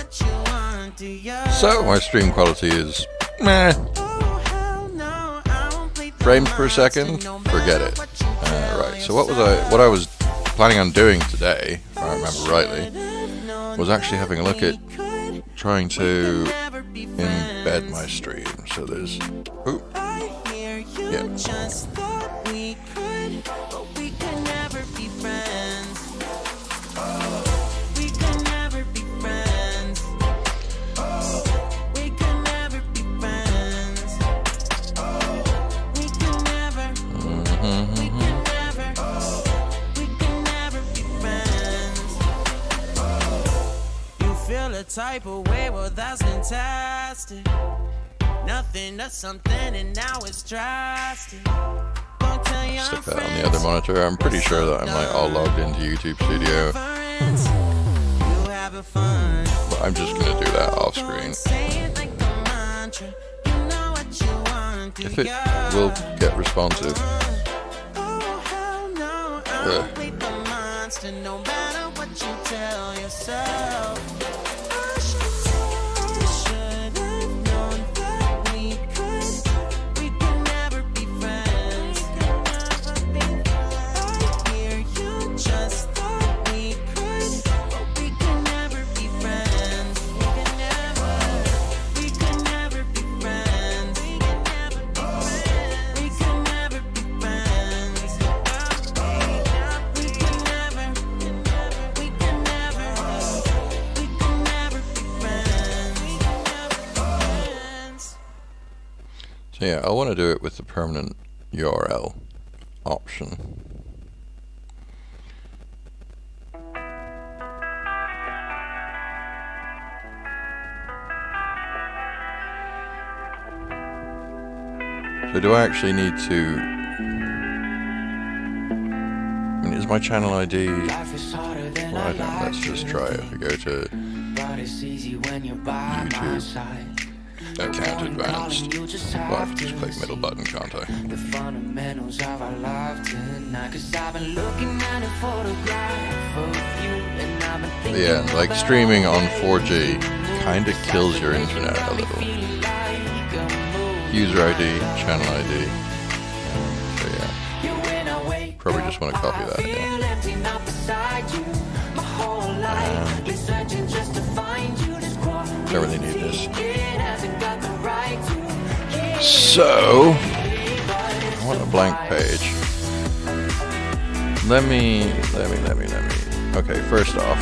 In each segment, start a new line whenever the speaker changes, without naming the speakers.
So my stream quality is meh. Frames per second, forget it. Right. So what I was planning on doing today, if I remember rightly, was actually having a look at trying to embed my stream. So there's, ooh, yeah.
Type of way, well that's fantastic. Nothing to something and now it's drastic.
Stick that on the other monitor. I'm pretty sure that I'm like all logged into YouTube Studio. But I'm just gonna do that off screen. If it will get responsive. So yeah, I want to do it with the permanent URL option. So do I actually need to, I mean, is my channel ID, well I don't, let's just try it. If we go to YouTube, account advanced, well I have to just click middle button, can't I? But yeah, like streaming on 4G kinda kills your internet a little. User ID, channel ID. So yeah, probably just want to copy that. Yeah. Don't really need this. So I want a blank page. Let me. Okay, first off,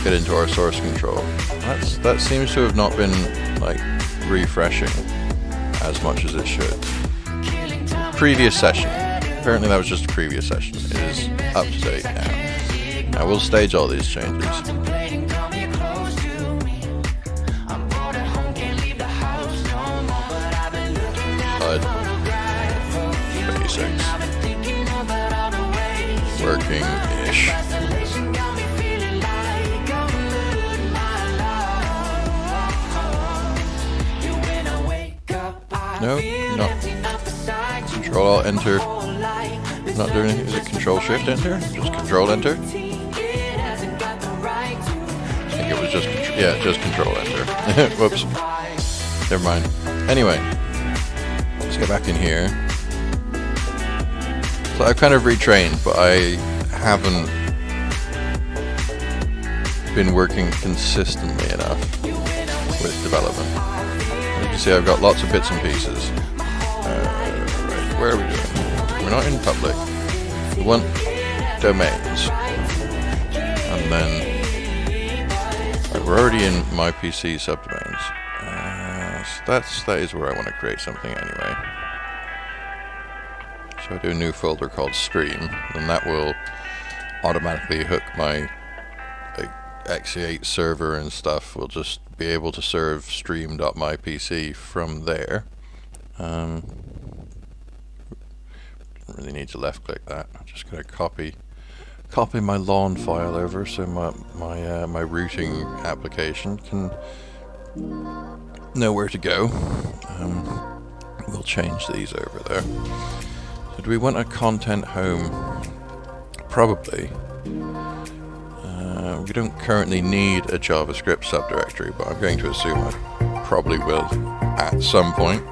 get into our source control. That seems to have not been like refreshing as much as it should. Previous session. Apparently that was just a previous session. It is up to date now. Now we'll stage all these changes. HUD. Basics. Working-ish. No, not. Control Alt Enter. Not doing anything. Is it Control Shift Enter? Just Control Enter? I think it was just, yeah, just Control Enter. Whoops. Never mind. Anyway, let's get back in here. So I've kind of retrained, but I haven't been working consistently enough with development. You can see I've got lots of bits and pieces. Right, where are we doing? We're not in public. We want domains. And then we're already in my PC subdomains. So that is where I want to create something anyway. So I do a new folder called Stream, and that will automatically hook my X8 server and stuff. We'll just be able to serve stream.mypc from there. Don't really need to left click that. I'm just going to copy my lawn file over so my routing application can know where to go. We'll change these over there. So do we want a content home? Probably. we don't currently need a JavaScript subdirectory, but I'm going to assume I probably will at some point.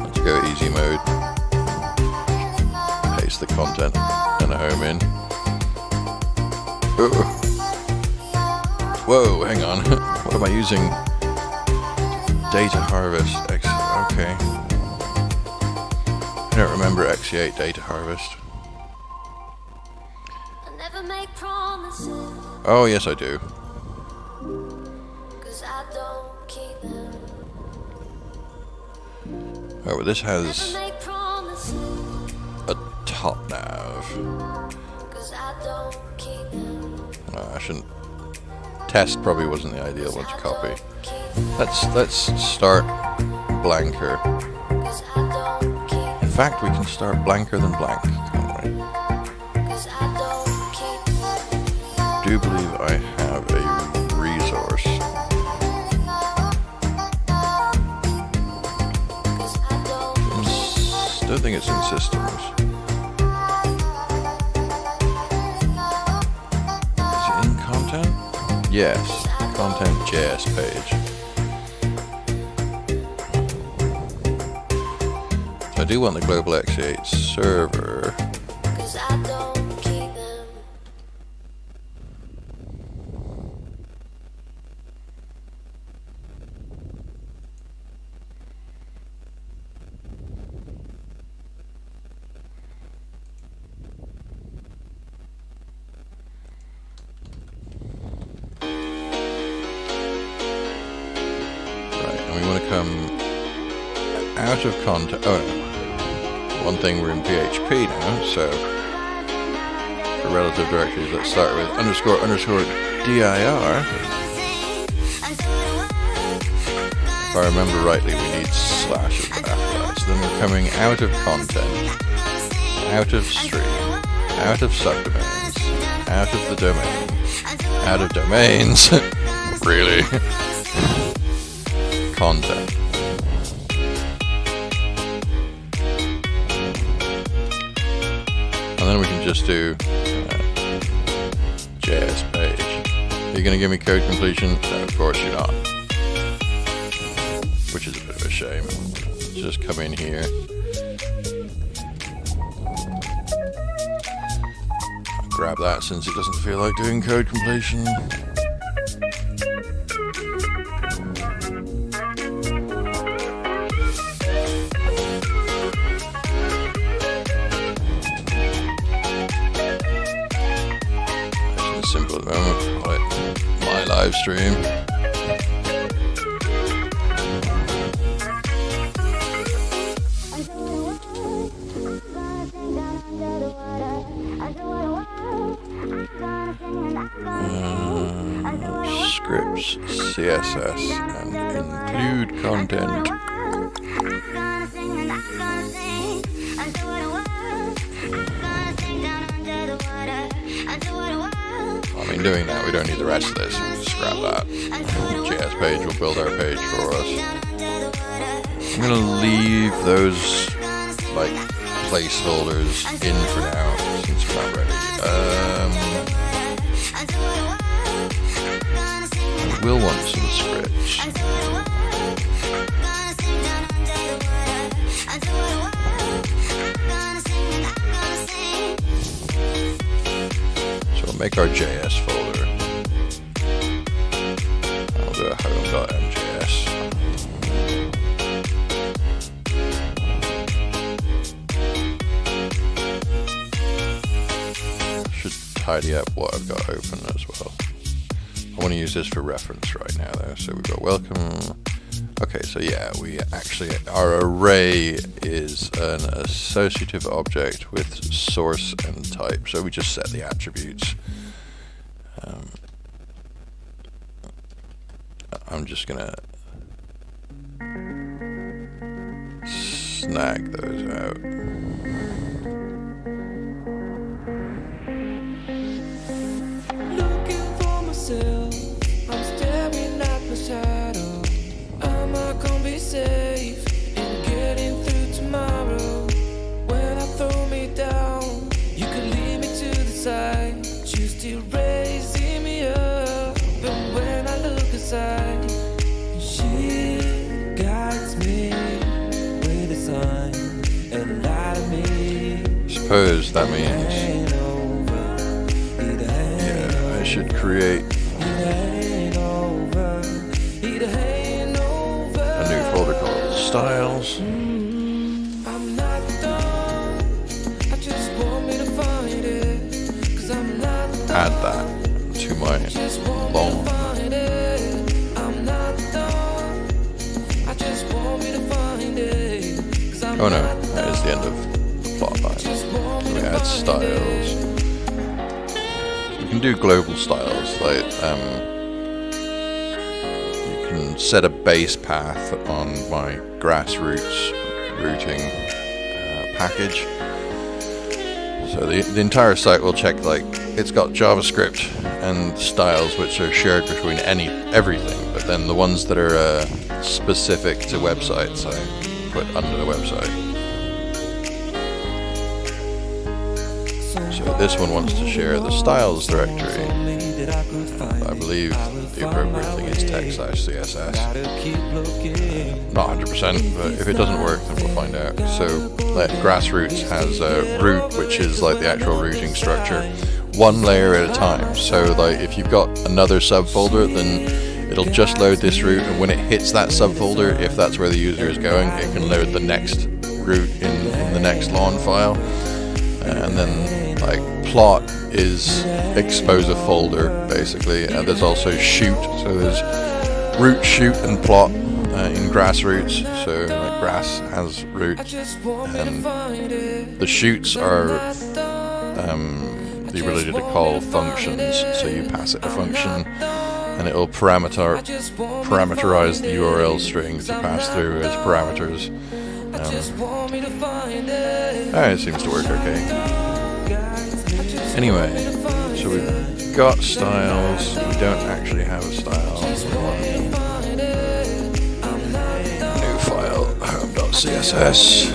Let's go easy mode. Paste the content and a home in. Ooh. Whoa, hang on. What am I using? Data harvest. Okay. I don't remember XE8 data harvest.
I never make promises,
Oh, yes, I do.
'cause I don't keep them.
Oh, but this has
Never make promises,
a top nav.
'cause I don't keep them.
Oh, I shouldn't. Test probably wasn't the ideal one to copy. Let's start blanker.
'Cause I don't keep
In fact, we can start blanker than blank, can't we?
'cause I don't keep
I do believe I have a resource.
'cause I don't
Don't think it's in systems. Is it in content? Yes, content JS page. So I do want the global XE8 server.
'cause I don't keep them.
Right, and we want to come out of content. Oh no. One thing, we're in PHP now, so for relative directories, let's start with __dir. If I remember rightly, we need slashes after that. So then we're coming out of content, out of stream, out of subdomains, out of the domain, out of domains. Really? Content. And then we can just do JS page. Are you going to give me code completion? No, of course you're not. Which is a bit of a shame. Just come in here. Grab that since it doesn't feel like doing code completion. Simple at the moment. Call it my live stream. Scripts, CSS, and include content. I mean, doing that, we don't need the rest of this. We can scrap that. JS page will build our page for us. I'm gonna leave those like placeholders in for now since we're not ready. I will want some scripts. So we'll make our JS folder. I'll do a home.mjs. Should tidy up what I've got open as well. I want to use this for reference right now though. So we've got welcome. Okay, so yeah, we actually, our array is an associative object with source and type. So we just set the attributes. I'm just gonna snag those out.
Looking for myself, I'm staring at my shadow. Am I gonna be safe in getting through
suppose that means, yeah, I should create a new folder called Styles.
I'm not done. I just want me to find it. 'Cause I'm not done.
Add that to my long.
Find it. I'm not done. I just want me to find it. 'Cause I'm
Oh no, that is the end of the plot line. So we add styles. We can do global styles, like you can set a base path on my grassroots routing package. So the entire site will check, like, it's got JavaScript and styles which are shared between everything, but then the ones that are specific to websites I put under the website. So this one wants to share the styles directory. I believe the appropriate thing is tech/CSS. Not 100%, but if it doesn't work, then we'll find out. So like grassroots has a root, which is like the actual routing structure, one layer at a time. So like if you've got another subfolder, then it'll just load this route, and when it hits that subfolder, if that's where the user is going, it can load the next route in the next lawn file. And then like plot is expose a folder basically, and there's also shoot, so there's root, shoot and plot in grassroots. So like grass has root, and the shoots are the ability to call functions. So you pass it a function and it'll parameterize the URL string to pass through as parameters. It seems to work okay. Anyway, so we've got styles. We don't actually have a style. New file, home.css.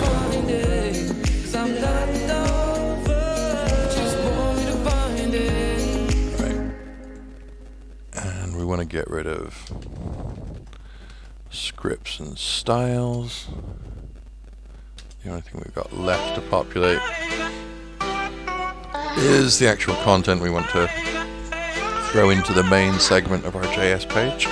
Right. And we want to get rid of scripts and styles. The only thing we've got left to populate is the actual content we want to throw into the main segment of our JS page.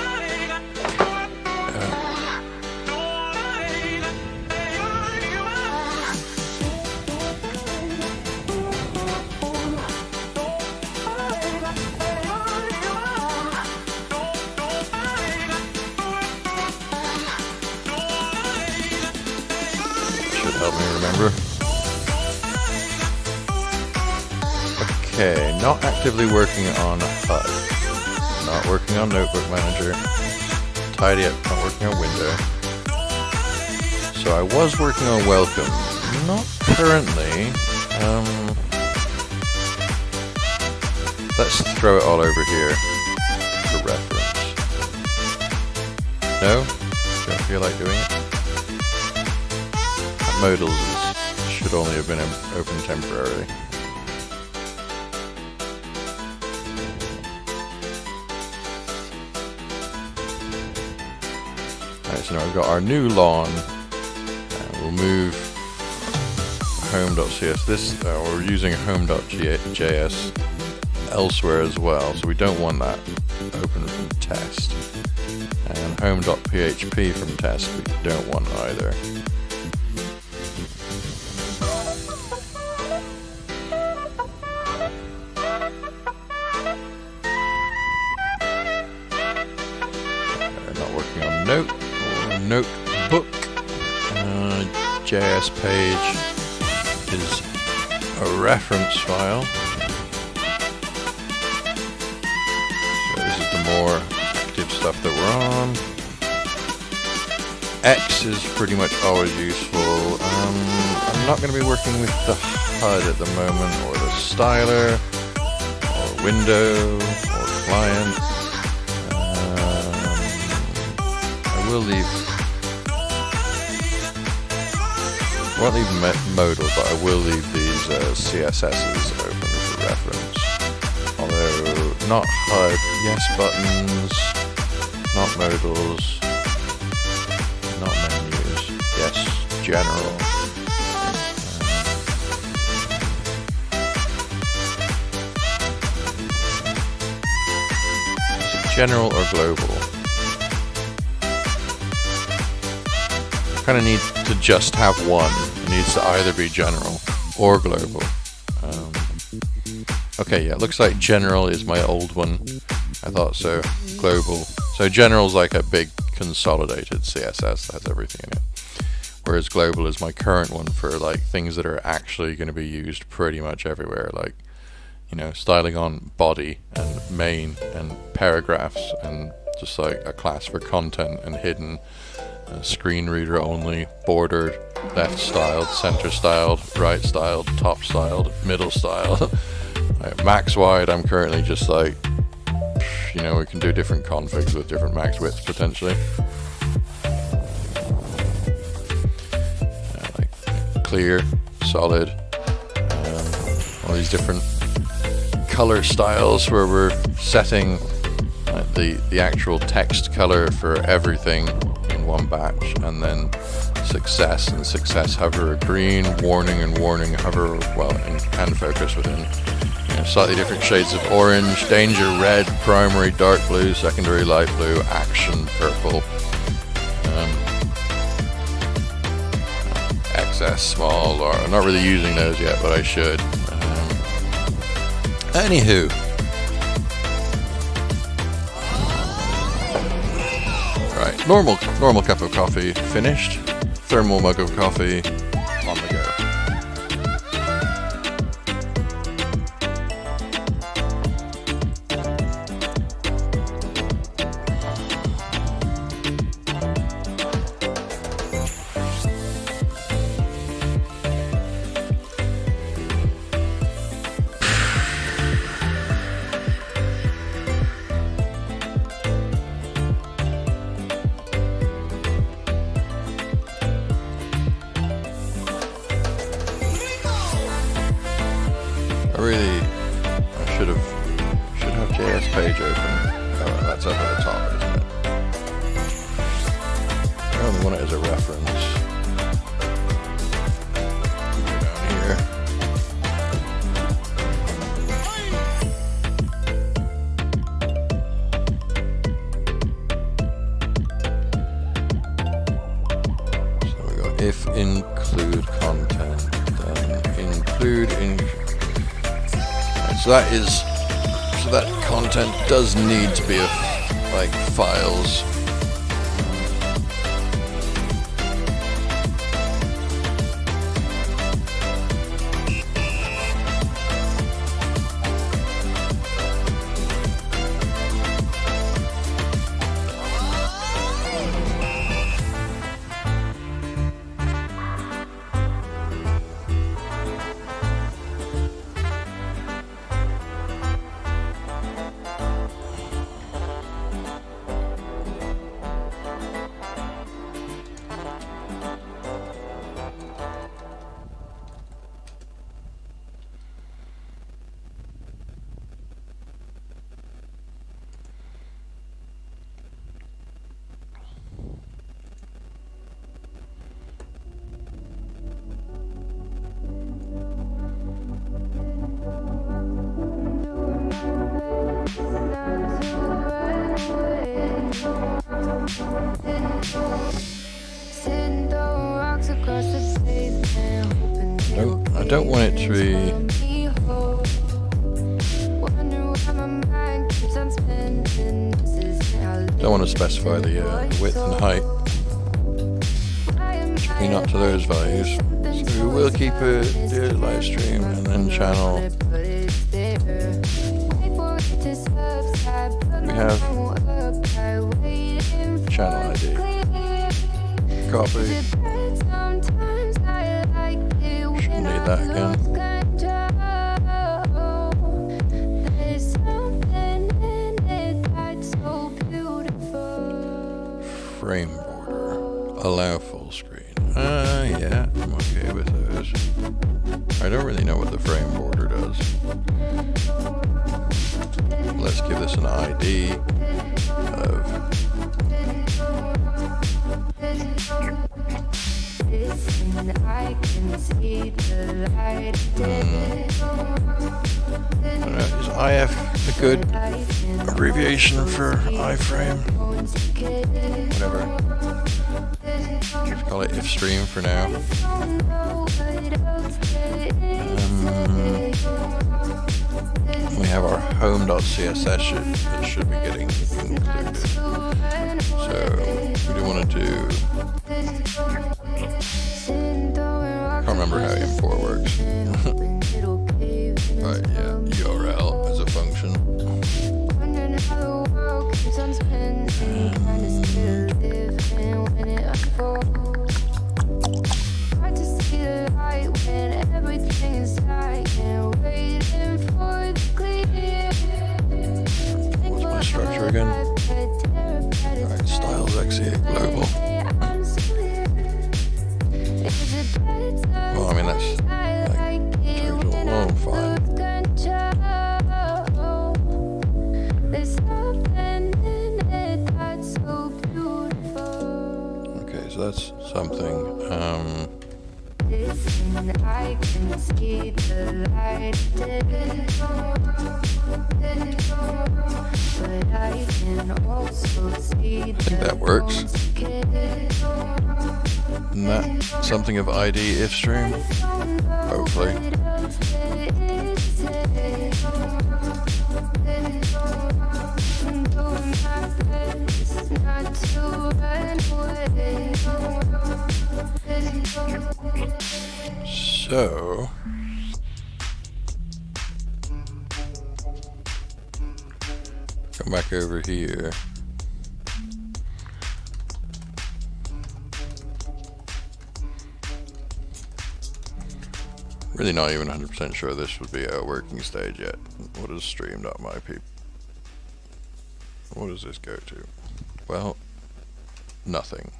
Should help me remember. Okay, not actively working on HUD, not working on Notebook Manager, Tidy Up, not working on Window. So I was working on Welcome, not currently. Let's throw it all over here for reference. No? Don't feel like doing it? Modals should only have been open temporarily. So now we've got our new lawn, and we'll move home.cs. We're using home.js elsewhere as well, so we don't want that open from test. And home.php from test we don't want either. Not working on Note. Notebook. JS page is a reference file. So this is the more active stuff that we're on. X is pretty much always useful. I'm not going to be working with the HUD at the moment, or the styler, or window, or client. I will leave. I won't leave modal, but I will leave these CSSs open for reference. Although not HUD, yes buttons, not modals, not menus, yes general. general or global? Kind of need to just have one. It needs to either be general or global. Okay, yeah, it looks like general is my old one. I thought so. Global. So general's like a big consolidated CSS that has everything in it. Whereas global is my current one for like things that are actually going to be used pretty much everywhere, like, you know, styling on body and main and paragraphs, and just like a class for content and hidden, screen reader only, bordered, left styled, center styled, right styled, top styled, middle styled. Like max wide, I'm currently just like, you know, we can do different configs with different max widths potentially. Like clear, solid, all these different color styles where we're setting the actual text color for everything in one batch, and then success and success hover green, warning and warning hover, well, and focus within, you know, slightly different shades of orange, danger red, primary dark blue, secondary light blue, action purple, excess small, or I'm not really using those yet, but I should. Anywho, right, normal cup of coffee finished, thermal mug of coffee on the go. I should have JS page open. Oh, that's up at the top, isn't it? I only want it as a reference. Down here. So we go if include content, then include in. So that content does need to be like files. I don't want it to be. Don't want to specify the width and height. Clean up to those values. So we will keep it the live stream and then channel. We have channel ID. Copy. Shouldn't need that again. Frame border. Allow full screen. Yeah, I'm okay with those. I don't really know what the frame border does. Let's give this an ID of Is IF a good abbreviation for iframe? Whatever. Just call it Lifstream for now. We have our home.css that should be getting included. So we do want to do. I can't remember how import works. Right, yeah, URL as a function. What's my structure again? Alright, styles x8 global. Well, I mean that's like total. Oh, fine. Okay, so that's something. I think that works. Isn't that something of ID Lifstream? Hopefully. So come back over here. Really not even 100% sure this would be a working stage yet. What is stream.mypeople? What does this go to? Well, nothing.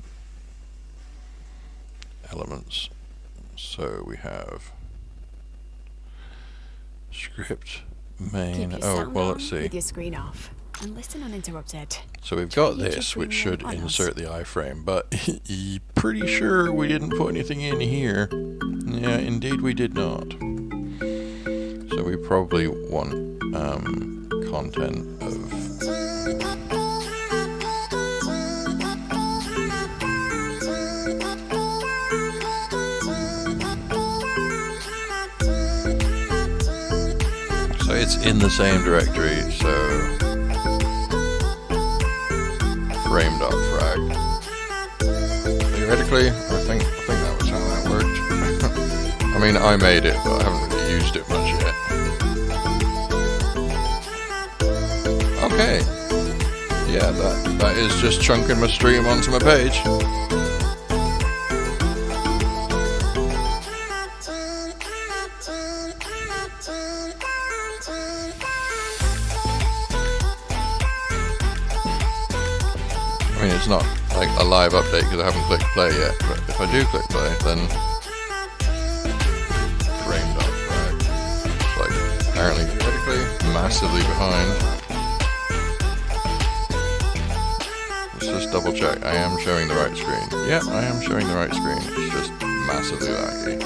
Elements. So we have script main. Oh, well, let's see.
With your screen off and listen uninterrupted.
So we've got this, which should insert the iframe, but pretty sure we didn't put anything in here. Yeah, indeed we did not. So we probably want content of. So it's in the same directory, so frame.frag. Theoretically, I think that was how that worked. I mean, I made it, but I haven't really used it much yet. Okay. Yeah, that is just chunking my stream onto my page. I mean, it's not like a live update because I haven't clicked play yet, but if I do click play, then frame.frag. It's like apparently theoretically massively behind. Let's just double check. I am showing the right screen. Yeah, I am showing the right screen. It's just massively laggy.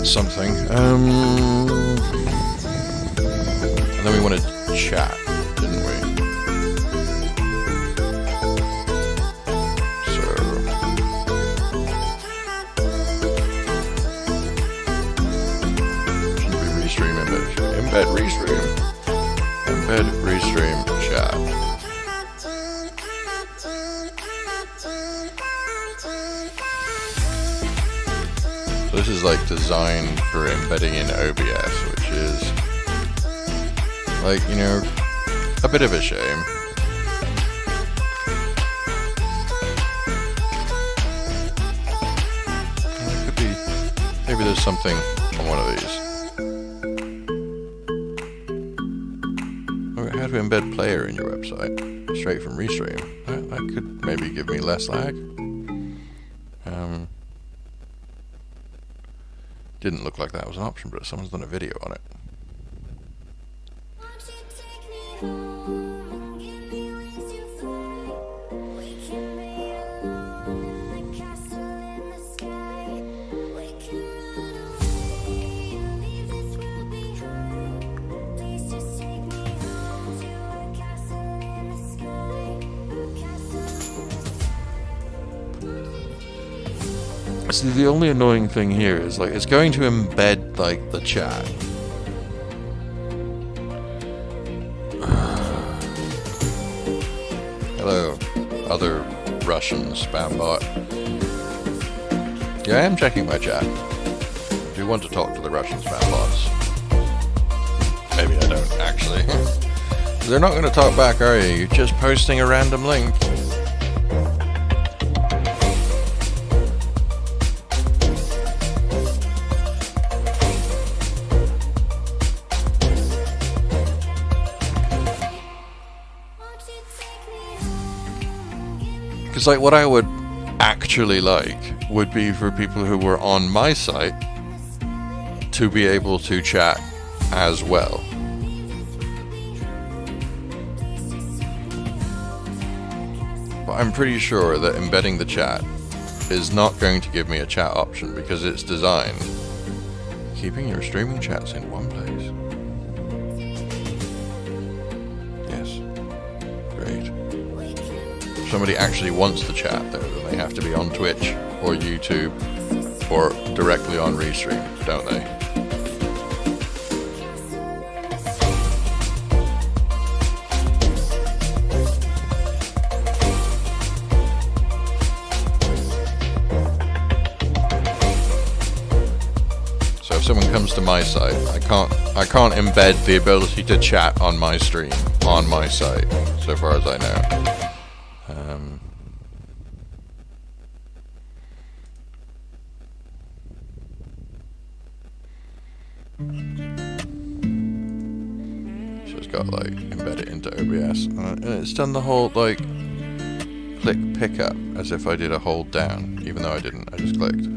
Something. And then we wanted chat, didn't we? So should be restream embed restream chat. This is like designed for embedding in OBS, which is like, you know, a bit of a shame. It could be, maybe there's something on one of these. Oh, how to embed player in your website straight from Restream. That could maybe give me less lag. Didn't look like that was an option, but someone's done a video on it. See, the only annoying thing here is like it's going to embed like the chat. Hello, other Russian spam bot. Yeah, I am checking my chat. I do want to talk to the Russian spam bots. Maybe I don't actually. They're not going to talk back, are you? You're just posting a random link. Because like what I would actually like would be for people who were on my site to be able to chat as well. But I'm pretty sure that embedding the chat is not going to give me a chat option because it's designed keeping your streaming chats in one place. Yes. Great. If somebody actually wants to chat though, then they have to be on Twitch or YouTube or directly on Restream, don't they? So if someone comes to my site, I can't embed the ability to chat on my stream on my site, so far as I know. Just got like embed it into OBS, and it's done the whole like click pickup as if I did a hold down, even though I didn't. I just clicked.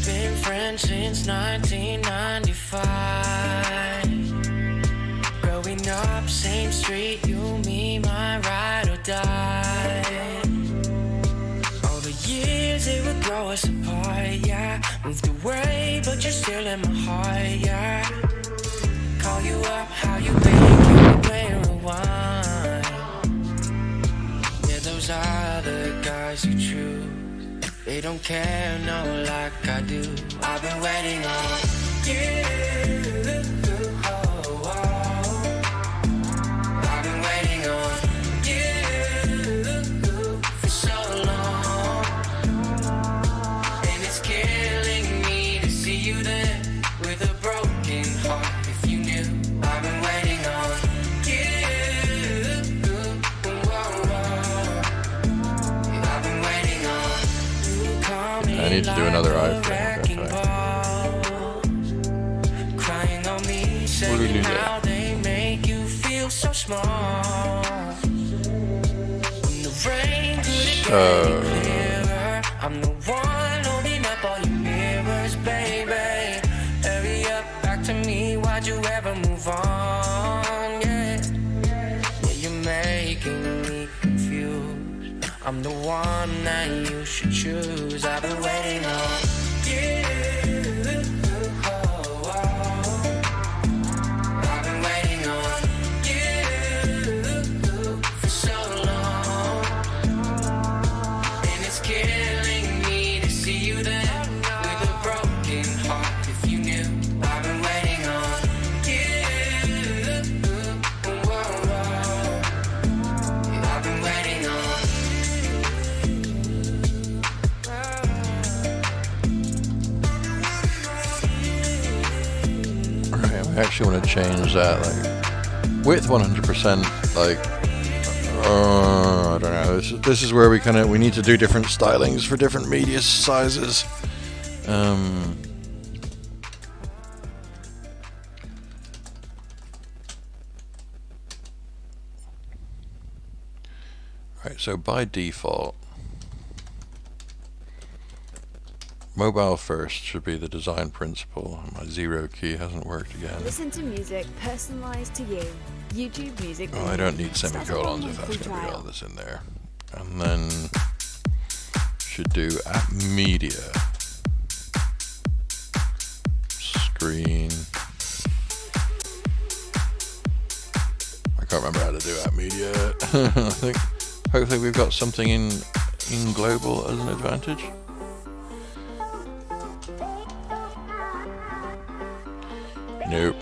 Been friends since 1995. Growing up, same street, you, me, my ride or die. All the years it would grow us apart, yeah. Moved away, but you're still in my heart, yeah. Call you up, how you been? Can we play a rewind? Yeah, those are the guys you choose. They don't care, no, like I do. I've been waiting on you. Oh, oh. I've been waiting on you for so long. And it's killing me to see you there with a broken heart. If you knew, I've been waiting on you. I've been waiting on.
I need to do another iframe.
Crying on me, saying how they make you feel so small. When the rain couldn't get any clearer, I'm the one holding up all your mirrors, baby. Hurry up, back to me. Why'd you ever move on? Yeah, you're making me confused. I'm the one that you should choose. I've been waiting on you. Oh, oh. I've been waiting on you for so long. And it's killing me to see you there with a broken heart. If you knew, I've been waiting on you. Oh, oh. I've been waiting on.
I actually want to change that, like, width 100%, like, I don't know, this is where we need to do different stylings for different media sizes. Right, so by default, mobile first should be the design principle. My zero key hasn't worked again.
Listen to music personalized to you. YouTube Music.
Oh, I don't need semicolons if that's going to be all this in there. And then should do app media. Screen. I can't remember how to do app media. I think hopefully we've got something in global as an advantage. Nope.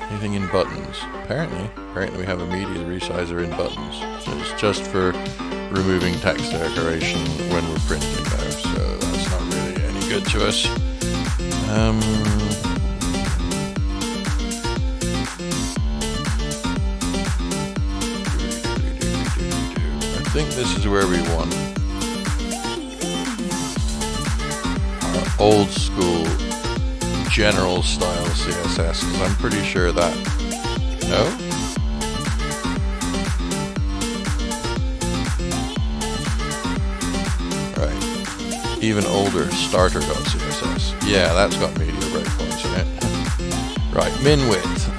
Anything in buttons? Apparently we have a media resizer in buttons. So it's just for removing text decoration when we're printing though, so that's not really any good to us. I think this is where we want our old school general style CSS, because I'm pretty sure that... No? Right. Even older starter.css. Yeah, that's got media breakpoints in it. Right, min width.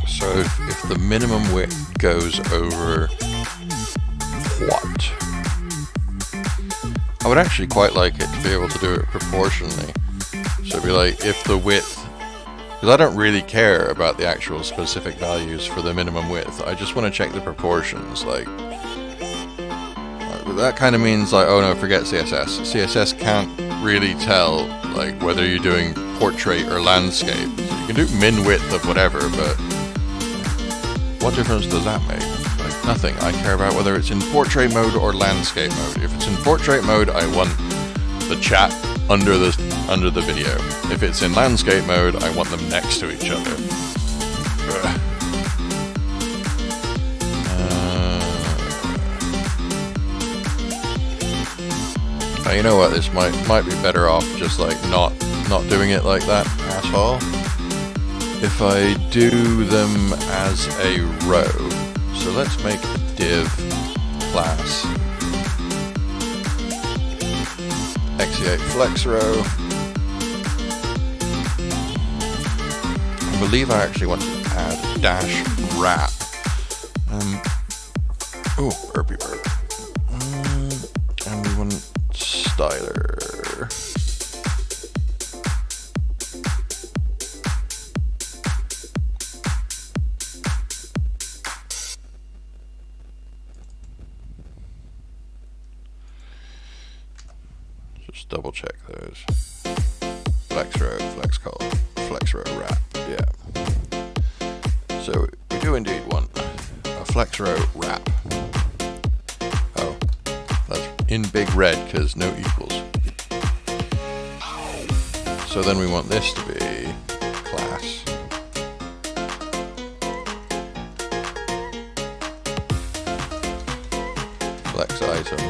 So if the minimum width goes over what? I would actually quite like it to be able to do it proportionally. So it'd be like if the width, because I don't really care about the actual specific values for the minimum width. I just want to check the proportions. Like that kind of means like, oh no, forget CSS. CSS can't really tell like whether you're doing portrait or landscape. So you can do min width of whatever, but what difference does that make? Like nothing. I care about whether it's in portrait mode or landscape mode. If it's in portrait mode, I want the chat under the video. If it's in landscape mode, I want them next to each other. You know what? This might be better off just like not doing it like that at all. If I do them as a row, so let's make a div class x8 flex row. I believe I actually want to add dash wrap. Oh, burpy burp. And we want styler. Just double check those. Flex row, flex column, flex row wrap. Yeah. So we do indeed want a flex row wrap. Oh, that's in big red because no equals. So then we want this to be class. Flex item.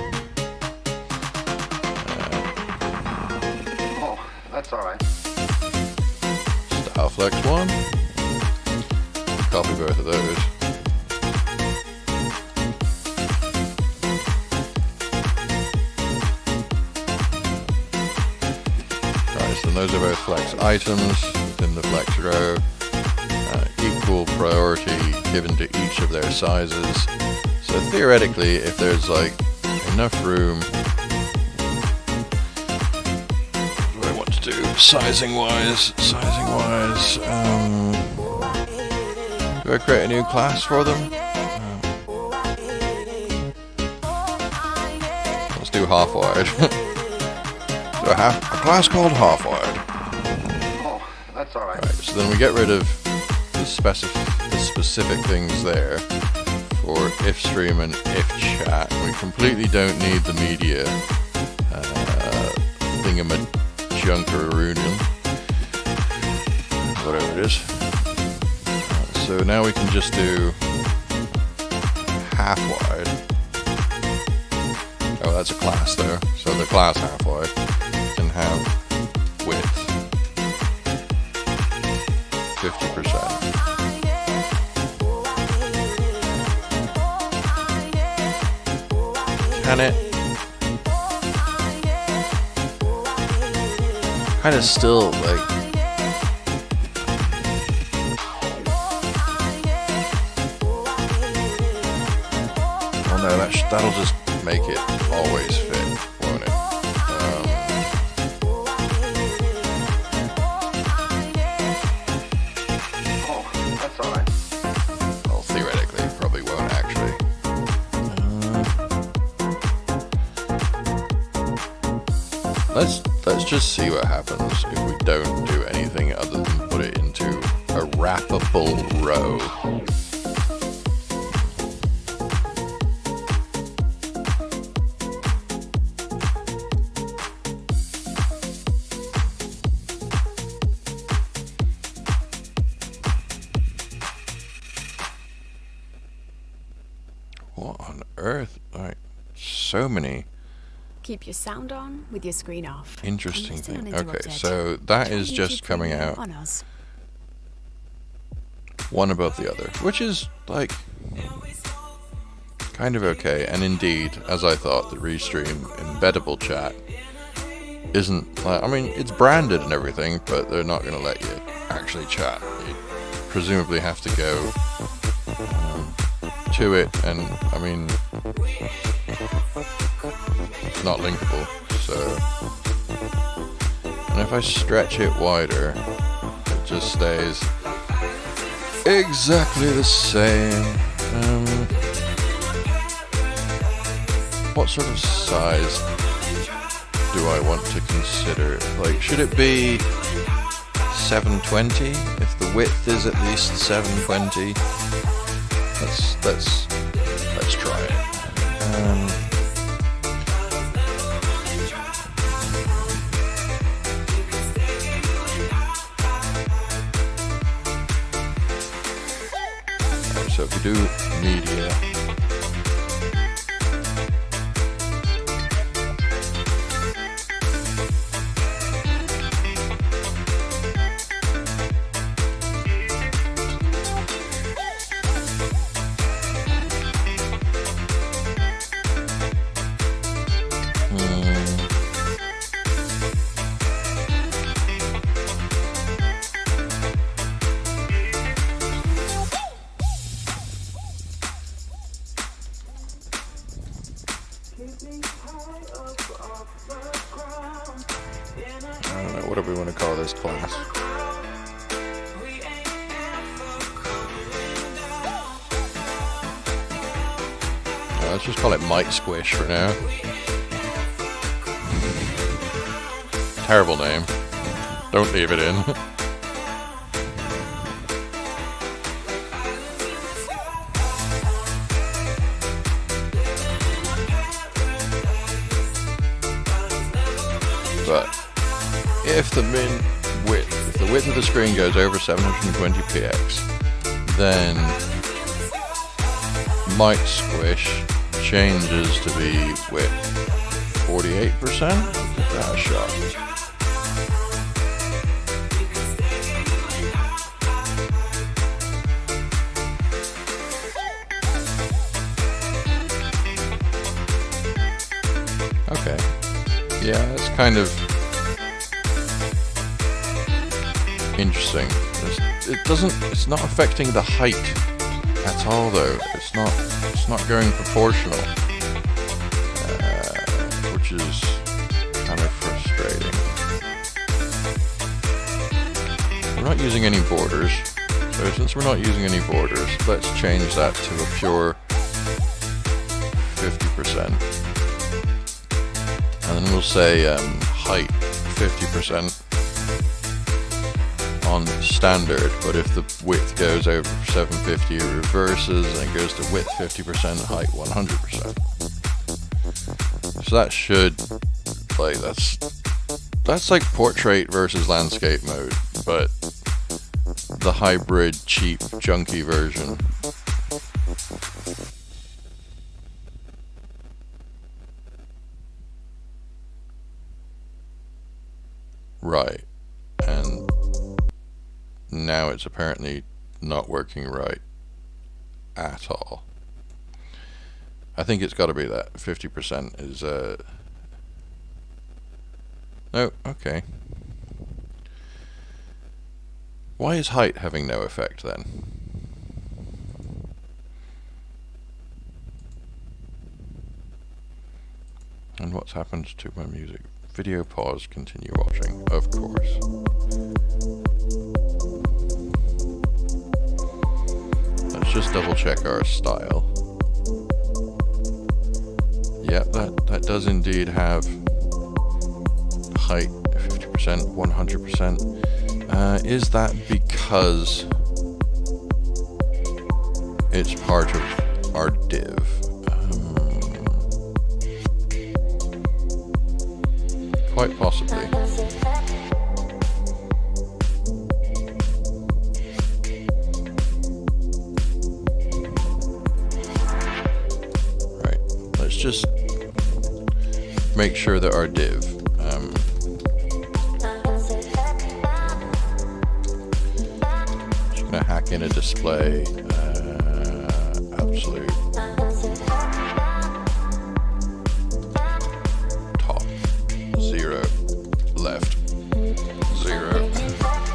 That's alright.
Style flex 1. Copy both of those. Right, so those are both flex items within the flex row. Equal priority given to each of their sizes. So theoretically, if there's like enough room, sizing wise, do I create a new class for them? Let's do half wide. Do I have a class called half wide?
Oh, that's alright.
Right, so then we get rid of the specific things there for if stream and if chat. We completely don't need the media Junkerunion, whatever it is. So now we can just do half wide. Oh, that's a class though. So the class half wide can have width 50%. Can it? Kind of still like oh no, that'll just make it always fit, won't it? Let's just see what happens if we don't do anything other than put it into a wrappable row. What on earth? Like, so many
Keep your sound on with your screen off.
interesting
And listen
things. Okay,
uninterrupted.
so that
Try
is
YouTube
just coming
Premium
out
on us.
one above the other, which is like kind of okay. And indeed, as I thought, the Restream embeddable chat isn't like, I mean, it's branded and everything, but they're not going to let you actually chat. You presumably have to go to it, and I mean, it's not linkable. So, and if I stretch it wider, it just stays exactly the same. What sort of size do I want to consider? Like, should it be 720? If the width is at least 720, let's try it. So if we do media, I don't know, what do we want to call this class? Let's just call it Mic Squish for now. Terrible name. Don't leave it in. But if the width of the screen goes over 720px, then Mic Squish changes to be width 48%. Give that a shot. Okay. Yeah, it's kind of interesting. It's not affecting the height at all, though. It's not going proportional, which is kind of frustrating. We're not using any borders, so since we're not using any borders, let's change that to a pure 50%. And then we'll say height 50% on standard, but if the width goes over 750, it reverses and it goes to width 50%, height 100%. So that should, like, that's like portrait versus landscape mode, but the hybrid, cheap, junky version. Right, and now it's apparently not working right at all. I think it's got to be that 50% is no, okay. Why is height having no effect then? And what's happened to my music? Video pause, continue watching, of course. Let's just double check our style. Yep, that does indeed have height 50%, 100%. Is that because it's part of our div? Quite possibly. Right, let's just make sure that our div just gonna hack in a display absolute top 0 left 0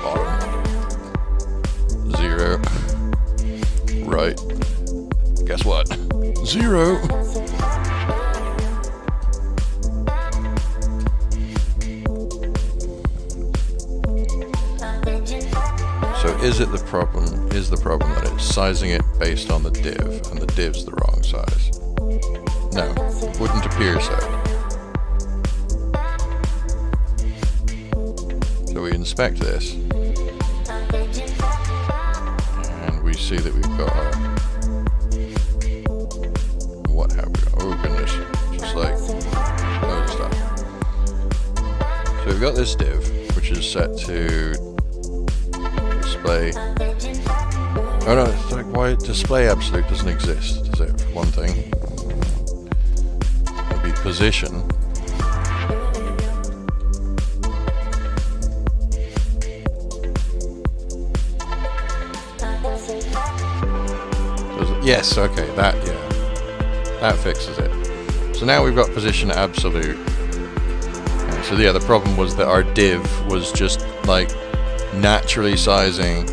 bottom 0 right, guess what, 0. So is it the problem? Is the problem that it's sizing it based on the div, and the div's the wrong size? No, wouldn't appear so. So we inspect this, and we see that we've got our, what have we got? Oh goodness, just like loads of stuff. So we've got this div, which is set to display. Oh no, it's like, why display absolute doesn't exist, does it, for one thing? It'll be position. Yes, okay, that, yeah. That fixes it. So now we've got position absolute. So yeah, the problem was that our div was just like naturally sizing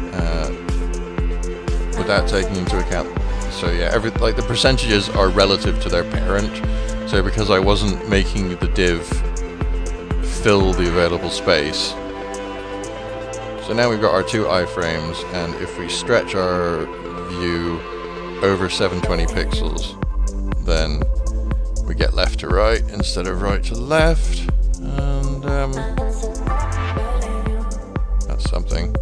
without taking into account. So yeah, like the percentages are relative to their parent. So because I wasn't making the div fill the available space. So now we've got our two iframes, and if we stretch our view over 720 pixels, then we get left to right instead of right to left, and that's something.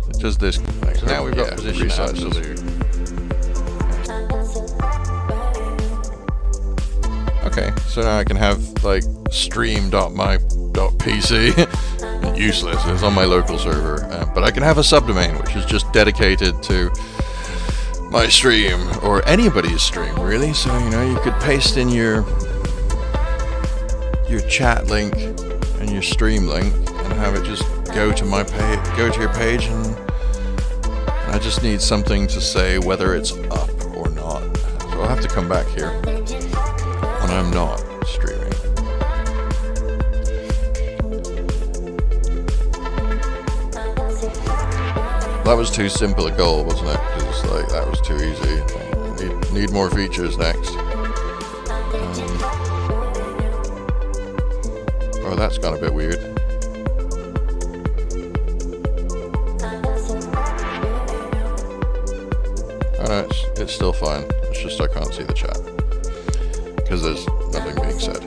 It does this. So now we've got position absolute. Okay, so now I can have like stream.my.pc. Useless. It's on my local server, but I can have a subdomain which is just dedicated to my stream, or anybody's stream really. So you know, you could paste in your chat link and your stream link and have it just go to my page, go to your page, and I just need something to say whether it's up or not. So I'll have to come back here when I'm not streaming. That was too simple a goal, wasn't it? Because like that was too easy. Need more features next. Oh, that's gone a bit weird. Oh no, it's still fine. It's just I can't see the chat because there's nothing being said.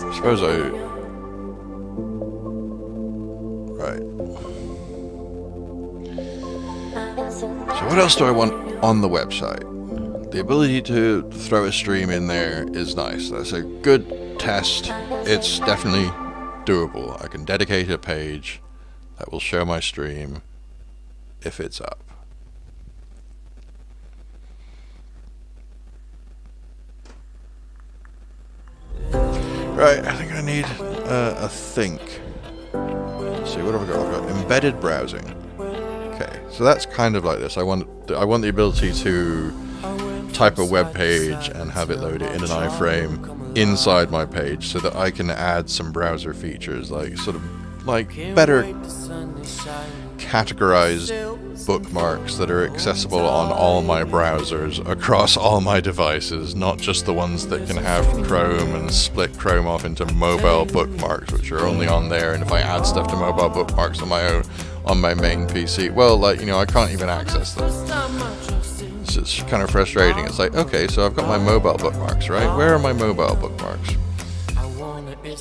I suppose right. So what else do I want on the website? The ability to throw a stream in there is nice. That's a good test. It's definitely doable. I can dedicate a page that will show my stream if it's up. Right, I think I need a think. Let's see, what have I got? I've got embedded browsing. Okay, so that's kind of like this. I want the ability to type a web page and have it load it in an iframe inside my page, so that I can add some browser features, like sort of like better categorized bookmarks that are accessible on all my browsers across all my devices, not just the ones that can have Chrome and split Chrome off into mobile bookmarks, which are only on there. And if I add stuff to mobile bookmarks on my main PC, well, like, you know, I can't even access them. So it's kind of frustrating. It's like, okay, so I've got my mobile bookmarks, right? Where are my mobile bookmarks?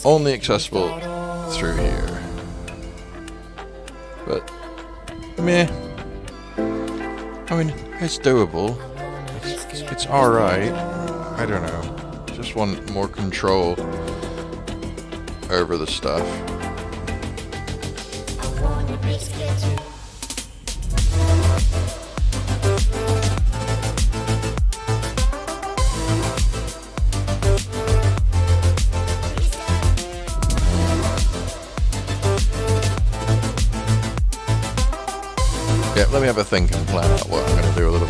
Only accessible through here. But meh. I mean, it's doable. It's alright. I don't know. Just want more control over the stuff. Yeah, let me have a think and plan out what I'm going to do a little bit.